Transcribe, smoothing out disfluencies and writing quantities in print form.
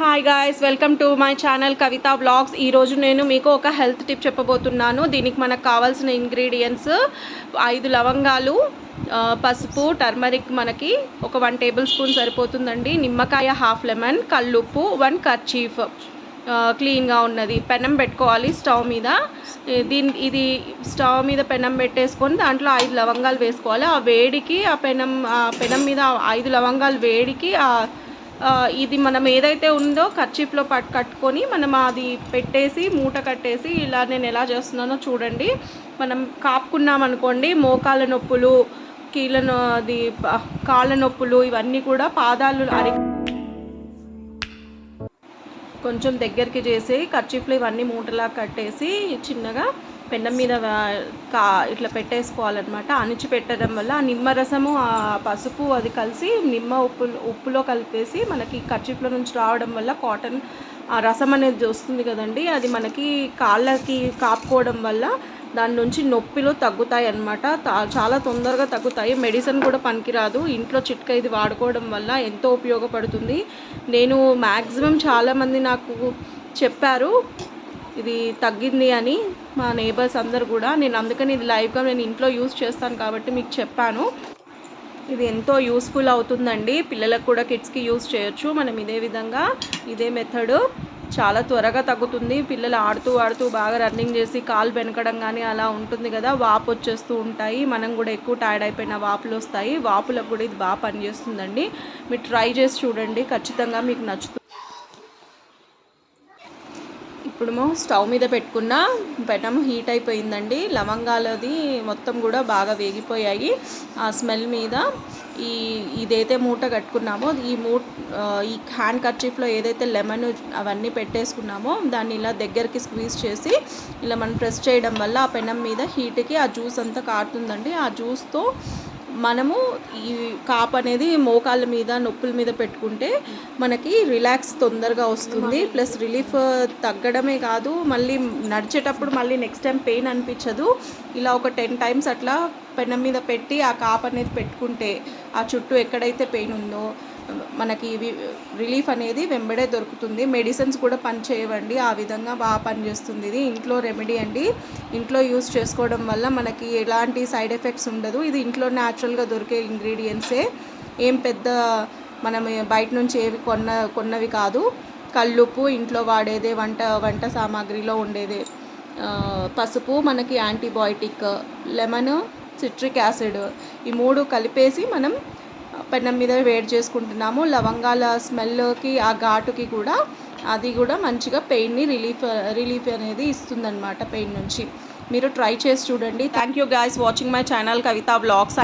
Hi guys, welcome to my channel Kavitha vlogs. ఈరోజు నేను మీకు ఒక హెల్త్ టిప్ చెప్పబోతున్నాను. దీనికి మనకు కావాల్సిన ఇంగ్రీడియంట్స్ 5 లవంగాలు, పసుపు, టర్మరిక్ మనకి ఒక 1 టేబుల్ స్పూన్ సరిపోతుందండి. నిమ్మకాయ హాఫ్ లెమన్, కల్లుప్పు, 1 కర్చీఫ్ క్లీన్గా ఉన్నది. పెనం పెట్టుకోవాలి స్టవ్ మీద. ఇది స్టవ్ మీద పెనం పెట్టేసుకొని దాంట్లో 5 లవంగాలు వేసుకోవాలి. ఆ వేడికి ఆ పెనం మీద 5 లవంగాలు వేడికి ఇది మనం ఏదైతే ఉందో కర్చీఫ్లో కట్టుకొని మనం అది పెట్టేసి మూట కట్టేసి ఇలా నేను ఎలా చేస్తున్నానో చూడండి. మనం కాపుకున్నాం అనుకోండి, మోకాళ్ళ నొప్పులు, కాళ్ళ నొప్పులు ఇవన్నీ కూడా పాదాలు కొంచెం దగ్గరికి చేసి కర్చీఫ్లో ఇవన్నీ మూటలా కట్టేసి చిన్నగా పెన్నం మీద ఇట్లా పెట్టేసుకోవాలన్నమాట. అణిచి పెట్టడం వల్ల ఆ నిమ్మరసము, ఆ పసుపు అది కలిసి ఉప్పులో కలిపేసి మనకి కర్చీఫ్లో నుంచి రావడం వల్ల కాటన్ ఆ రసం అనేది వస్తుంది కదండి, అది మనకి కాళ్ళకి కాపుకోవడం వల్ల దాని నుంచి నొప్పిలు తగ్గుతాయి అన్నమాట. చాలా తొందరగా తగ్గుతాయి. మెడిసిన్ కూడా పనికిరాదు. ఇంట్లో చిట్కా ఇది వాడుకోవడం వల్ల ఎంతో ఉపయోగపడుతుంది. నేను మ్యాక్సిమం చాలామంది నాకు చెప్పారు ఇది తగ్గింది అని, మా నేబర్స్ అందరు కూడా. నేను అందుకని ఇది లైవ్గా నేను ఇంట్లో యూస్ చేస్తాను కాబట్టి మీకు చెప్పాను. ఇది ఎంతో యూస్ఫుల్ అవుతుందండి. పిల్లలకు కూడా, కిడ్స్కి యూస్ చేయొచ్చు. మనం ఇదే మెథడ్ చాలా త్వరగా తగ్గుతుంది. పిల్లలు ఆడుతూ బాగా రన్నింగ్ చేసి కాలు వెనకడం కానీ అలా ఉంటుంది కదా, వాపు వచ్చేస్తూ ఉంటాయి. మనం కూడా ఎక్కువ టైర్డ్ అయిపోయిన వాపులు వస్తాయి. వాపులకు కూడా ఇది బాగా పనిచేస్తుందండి. మీరు ట్రై చేసి చూడండి, ఖచ్చితంగా మీకు నచ్చుతుంది. ఇప్పుడు స్టవ్ మీద పెట్టుకున్న పెనం హీట్ అయిపోయిందండి. లవంగాలది మొత్తం కూడా బాగా వేగిపోయాయి. ఆ స్మెల్ మీద ఇదైతే మూట కట్టుకున్నామో ఈ హ్యాండ్ కర్చీఫ్లో ఏదైతే లెమన్ అవన్నీ పెట్టేసుకున్నామో దాన్ని ఇలా దగ్గరికి స్క్వీజ్ చేసి ఇలా మనం ప్రెస్ చేయడం వల్ల ఆ పెనం మీద హీట్కి ఆ జ్యూస్ అంతా కారుతుందండి. ఆ జ్యూస్తో మనము ఈ కాపు అనేది మోకాళ్ళ మీద, నొప్పుల మీద పెట్టుకుంటే మనకి రిలాక్స్ తొందరగా వస్తుంది. ప్లస్ రిలీఫ్ తగ్గడమే కాదు, మళ్ళీ నడిచేటప్పుడు మళ్ళీ నెక్స్ట్ టైం పెయిన్ అనిపించదు. ఇలా ఒక 10 టైమ్స్ అట్లా పెనం మీద పెట్టి ఆ కాపు అనేది పెట్టుకుంటే ఆ చుట్టూ ఎక్కడైతే పెయిన్ ఉందో మనకి రిలీఫ్ అనేది వెంబడే దొరుకుతుంది. మెడిసిన్స్ కూడా పనిచేయవండి, ఆ విధంగా బాగా పనిచేస్తుంది. ఇది ఇంట్లో రెమెడీ అండి. ఇంట్లో యూస్ చేసుకోవడం వల్ల మనకి ఎలాంటి సైడ్ ఎఫెక్ట్స్ ఉండదు. ఇది ఇంట్లో న్యాచురల్గా దొరికే ఇంగ్రీడియంట్సే, ఏం పెద్ద మనం బయట నుంచి ఏవి కొన్నవి కాదు. కల్లుప్పు ఇంట్లో వాడేదే, వంట సామాగ్రిలో ఉండేదే. పసుపు మనకి యాంటీబయాటిక్, లెమన్, సిట్రిక్ యాసిడ్, ఈ 3 కలిపేసి మనం పెనం మీద వేడి చేసుకుంటున్నాము. లవంగాల స్మెల్కి, ఆ ఘాటుకి కూడా అది కూడా మంచిగా పెయిన్ని రిలీఫ్ అనేది ఇస్తుందన్నమాట. పెయిన్ నుంచి మీరు ట్రై చేసి చూడండి. Thank you guys watching my channel Kavitha vlogs.